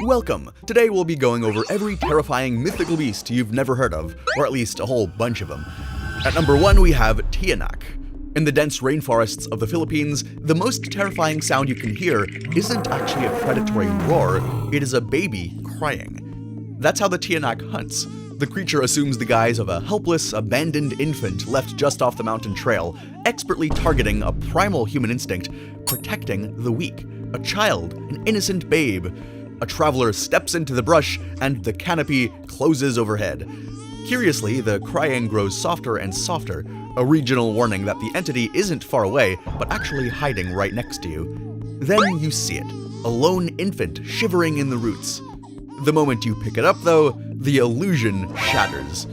Welcome! Today we'll be going over every terrifying mythical beast you've never heard of, or at least a whole bunch of them. At number 1 we have TIYANAK. In the dense rainforests of the Philippines, the most terrifying sound you can hear isn't actually a predatory roar, it is a baby crying. That's how the TIYANAK hunts. The creature assumes the guise of a helpless, abandoned infant left just off the mountain trail, expertly targeting a primal human instinct, protecting the weak, a child, an innocent babe. A traveler steps into the brush, and the canopy closes overhead. Curiously, the crying grows softer and softer, a regional warning that the entity isn't far away, but actually hiding right next to you. Then you see it, a lone infant shivering in the roots. The moment you pick it up, though, the illusion shatters.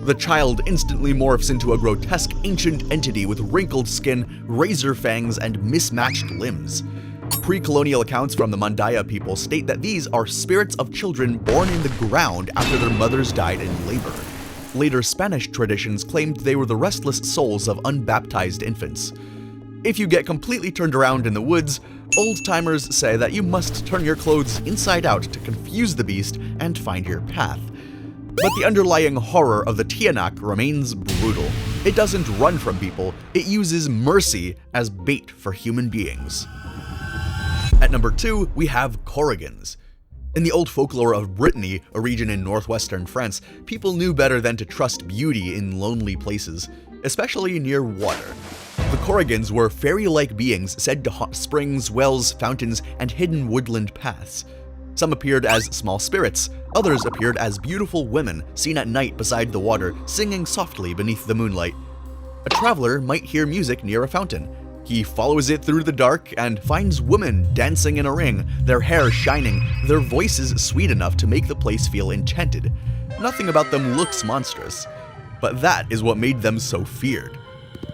The child instantly morphs into a grotesque ancient entity with wrinkled skin, razor fangs, and mismatched limbs. Pre-colonial accounts from the Mandaya people state that these are spirits of children born in the ground after their mothers died in labor. Later Spanish traditions claimed they were the restless souls of unbaptized infants. If you get completely turned around in the woods, old-timers say that you must turn your clothes inside out to confuse the beast and find your path. But the underlying horror of the TIYANAK remains brutal. It doesn't run from people, it uses mercy as bait for human beings. At number 2, we have KORRIGANS. In the old folklore of Brittany, a region in northwestern France, people knew better than to trust beauty in lonely places, especially near water. The KORRIGANS were fairy-like beings said to haunt springs, wells, fountains, and hidden woodland paths. Some appeared as small spirits, others appeared as beautiful women seen at night beside the water, singing softly beneath the moonlight. A traveler might hear music near a fountain. He follows it through the dark and finds women dancing in a ring, their hair shining, their voices sweet enough to make the place feel enchanted. Nothing about them looks monstrous, but that is what made them so feared.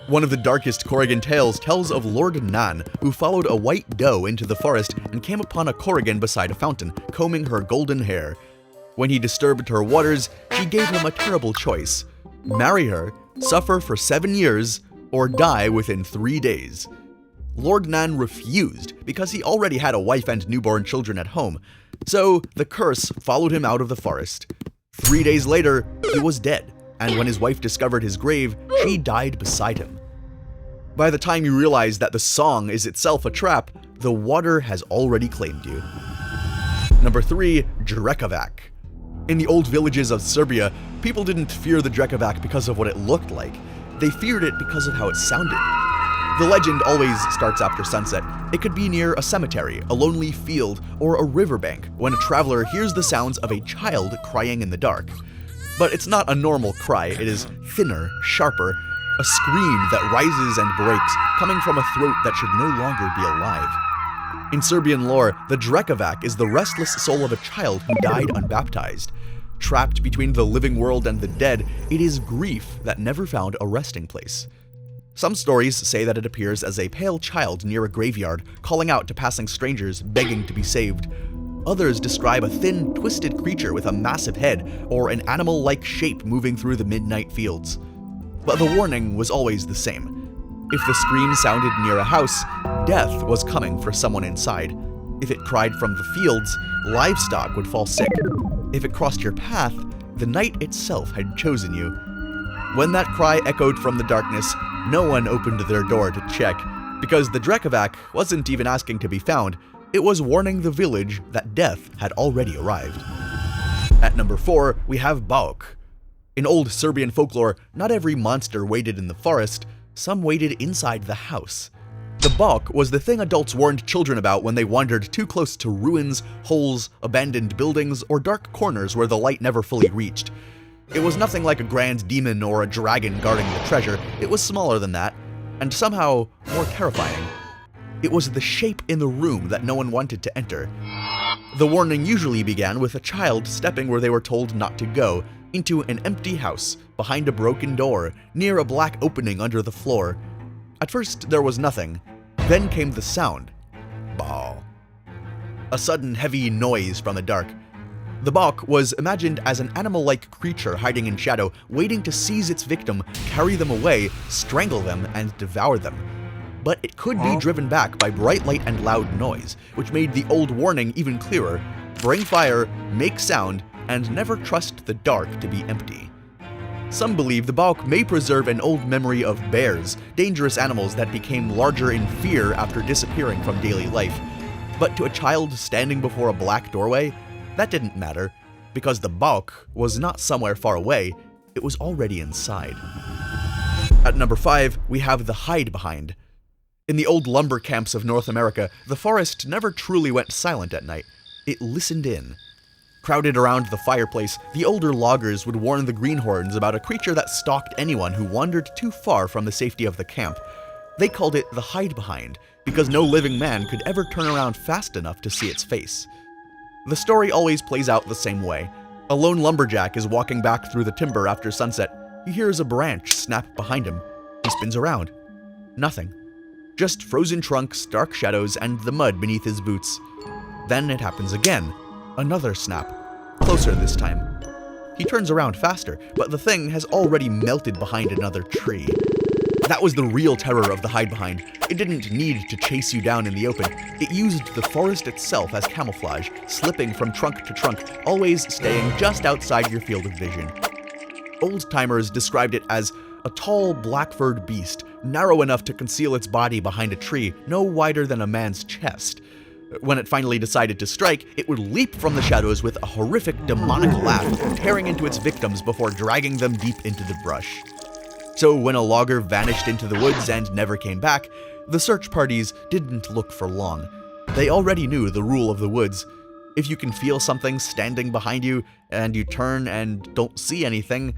One of the darkest KORRIGAN tales tells of Lord Nan, who followed a white doe into the forest and came upon a KORRIGAN beside a fountain, combing her golden hair. When he disturbed her waters, she gave him a terrible choice: marry her, suffer for 7 years, or die within 3 days. Lord Nan refused because he already had a wife and newborn children at home, so the curse followed him out of the forest. 3 days later, he was dead, and when his wife discovered his grave, she died beside him. By the time you realize that the song is itself a trap, the water has already claimed you. Number 3, DREKAVAC. In the old villages of Serbia, people didn't fear the DREKAVAC because of what it looked like. They feared it because of how it sounded. The legend always starts after sunset. It could be near a cemetery, a lonely field, or a riverbank when a traveler hears the sounds of a child crying in the dark. But it's not a normal cry, it is thinner, sharper, a scream that rises and breaks, coming from a throat that should no longer be alive. In Serbian lore, the DREKAVAC is the restless soul of a child who died unbaptized. Trapped between the living world and the dead, it is grief that never found a resting place. Some stories say that it appears as a pale child near a graveyard, calling out to passing strangers, begging to be saved. Others describe a thin, twisted creature with a massive head, or an animal-like shape moving through the midnight fields. But the warning was always the same. If the scream sounded near a house, death was coming for someone inside. If it cried from the fields, livestock would fall sick. If it crossed your path, the night itself had chosen you. When that cry echoed from the darkness, no one opened their door to check, because the DREKAVAC wasn't even asking to be found, it was warning the village that death had already arrived. At number 4, we have BAUK. In old Serbian folklore, not every monster waited in the forest, some waited inside the house. The BAUK was the thing adults warned children about when they wandered too close to ruins, holes, abandoned buildings, or dark corners where the light never fully reached. It was nothing like a grand demon or a dragon guarding the treasure, it was smaller than that, and somehow more terrifying. It was the shape in the room that no one wanted to enter. The warning usually began with a child stepping where they were told not to go, into an empty house, behind a broken door, near a black opening under the floor. At first, there was nothing. Then came the sound. Baw. A sudden heavy noise from the dark. The BAUK was imagined as an animal-like creature hiding in shadow, waiting to seize its victim, carry them away, strangle them, and devour them. But it could be driven back by bright light and loud noise, which made the old warning even clearer. bring fire, make sound, and never trust the dark to be empty. Some believe the BAUK may preserve an old memory of bears, dangerous animals that became larger in fear after disappearing from daily life. But to a child standing before a black doorway, that didn't matter, because the BAUK was not somewhere far away, it was already inside. At number 5, we have the Hidebehind. In the old lumber camps of North America, the forest never truly went silent at night. It listened in. Crowded around the fireplace, the older loggers would warn the greenhorns about a creature that stalked anyone who wandered too far from the safety of the camp. They called it the Hidebehind, because no living man could ever turn around fast enough to see its face. The story always plays out the same way. A lone lumberjack is walking back through the timber after sunset. He hears a branch snap behind him. He spins around. Nothing. Just frozen trunks, dark shadows, and the mud beneath his boots. Then it happens again. Another snap. Closer this time. He turns around faster, but the thing has already melted behind another tree. That was the real terror of the Hidebehind. It didn't need to chase you down in the open. It used the forest itself as camouflage, slipping from trunk to trunk, always staying just outside your field of vision. Old-timers described it as a tall, black-furred beast, narrow enough to conceal its body behind a tree, no wider than a man's chest. When it finally decided to strike, it would leap from the shadows with a horrific demonic laugh, tearing into its victims before dragging them deep into the brush. So when a logger vanished into the woods and never came back, the search parties didn't look for long. They already knew the rule of the woods. If you can feel something standing behind you, and you turn and don't see anything,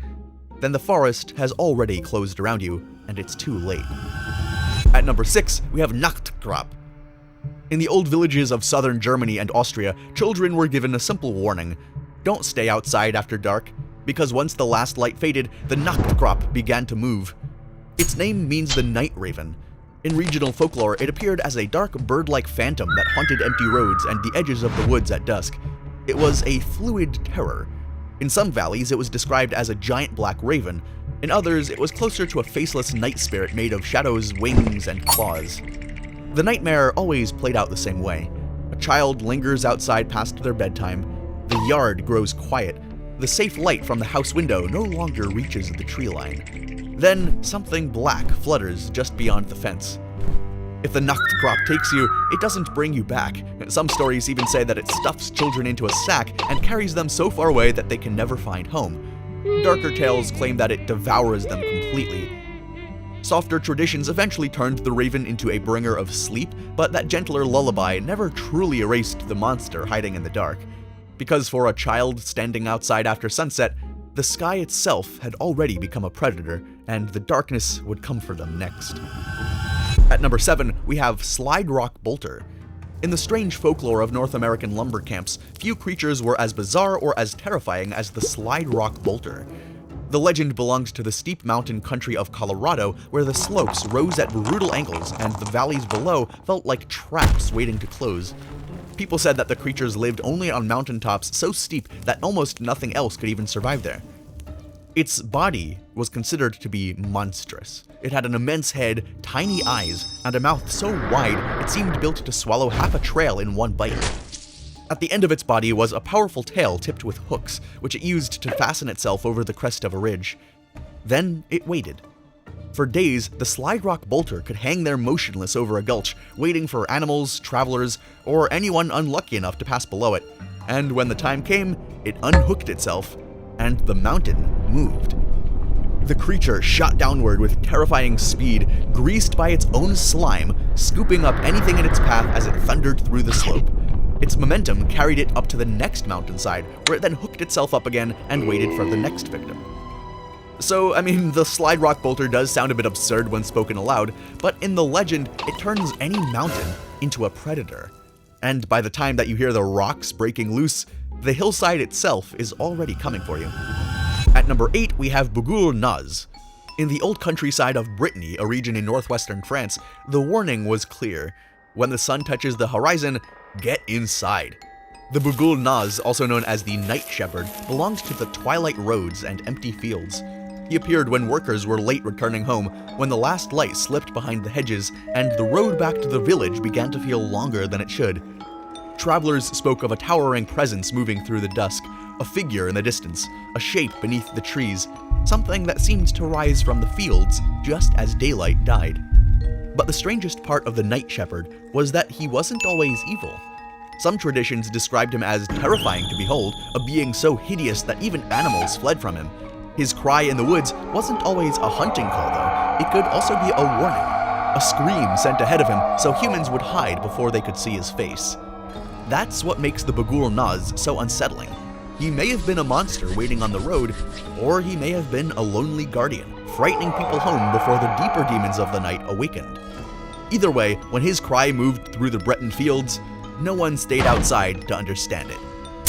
then the forest has already closed around you, and it's too late. At number 6, we have NACHTKRAPP. In the old villages of southern Germany and Austria, children were given a simple warning. Don't stay outside after dark, because once the last light faded, the NACHTKRAPP began to move. Its name means the night raven. In regional folklore, it appeared as a dark bird-like phantom that haunted empty roads and the edges of the woods at dusk. It was a fluid terror. In some valleys, it was described as a giant black raven. In others, it was closer to a faceless night spirit made of shadows, wings, and claws. The nightmare always played out the same way. A child lingers outside past their bedtime. The yard grows quiet. The safe light from the house window no longer reaches the tree line. Then, something black flutters just beyond the fence. If the NACHTKRAPP takes you, it doesn't bring you back. Some stories even say that it stuffs children into a sack and carries them so far away that they can never find home. Darker tales claim that it devours them completely. Softer traditions eventually turned the raven into a bringer of sleep, but that gentler lullaby never truly erased the monster hiding in the dark. Because for a child standing outside after sunset, the sky itself had already become a predator, and the darkness would come for them next. At number 7, we have Slide Rock Bolter. In the strange folklore of North American lumber camps, few creatures were as bizarre or as terrifying as the Slide Rock Bolter. The legend belonged to the steep mountain country of Colorado, where the slopes rose at brutal angles and the valleys below felt like traps waiting to close. People said that the creatures lived only on mountaintops so steep that almost nothing else could even survive there. Its body was considered to be monstrous. It had an immense head, tiny eyes, and a mouth so wide it seemed built to swallow half a trail in one bite. At the end of its body was a powerful tail tipped with hooks, which it used to fasten itself over the crest of a ridge. Then it waited. For days, the Slide Rock Bolter could hang there motionless over a gulch, waiting for animals, travelers, or anyone unlucky enough to pass below it. And when the time came, it unhooked itself, and the mountain moved. The creature shot downward with terrifying speed, greased by its own slime, scooping up anything in its path as it thundered through the slope. Its momentum carried it up to the next mountainside, where it then hooked itself up again and waited for the next victim. So, I mean, the Slide Rock Bolter does sound a bit absurd when spoken aloud, but in the legend, it turns any mountain into a predator. And by the time that you hear the rocks breaking loose, the hillside itself is already coming for you. At number 8, we have BUGUL. In the old countryside of Brittany, a region in northwestern France, the warning was clear. When the sun touches the horizon, get inside. The BUGUL, also known as the Night Shepherd, belonged to the twilight roads and empty fields. He appeared when workers were late returning home, when the last light slipped behind the hedges, and the road back to the village began to feel longer than it should. Travelers spoke of a towering presence moving through the dusk, a figure in the distance, a shape beneath the trees, something that seemed to rise from the fields just as daylight died. But the strangest part of the Night Shepherd was that he wasn't always evil. Some traditions described him as terrifying to behold, a being so hideous that even animals fled from him. His cry in the woods wasn't always a hunting call though, it could also be a warning. A scream sent ahead of him so humans would hide before they could see his face. That's what makes the BUGUL Naz so unsettling. He may have been a monster waiting on the road, or he may have been a lonely guardian, frightening people home before the deeper demons of the night awakened. Either way, when his cry moved through the Breton fields, no one stayed outside to understand it,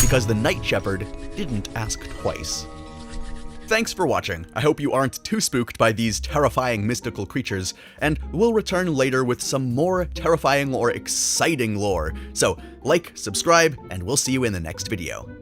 because the Night Shepherd didn't ask twice. Thanks for watching. I hope you aren't too spooked by these terrifying mystical creatures, and we'll return later with some more terrifying or exciting lore. So, like, subscribe, and we'll see you in the next video.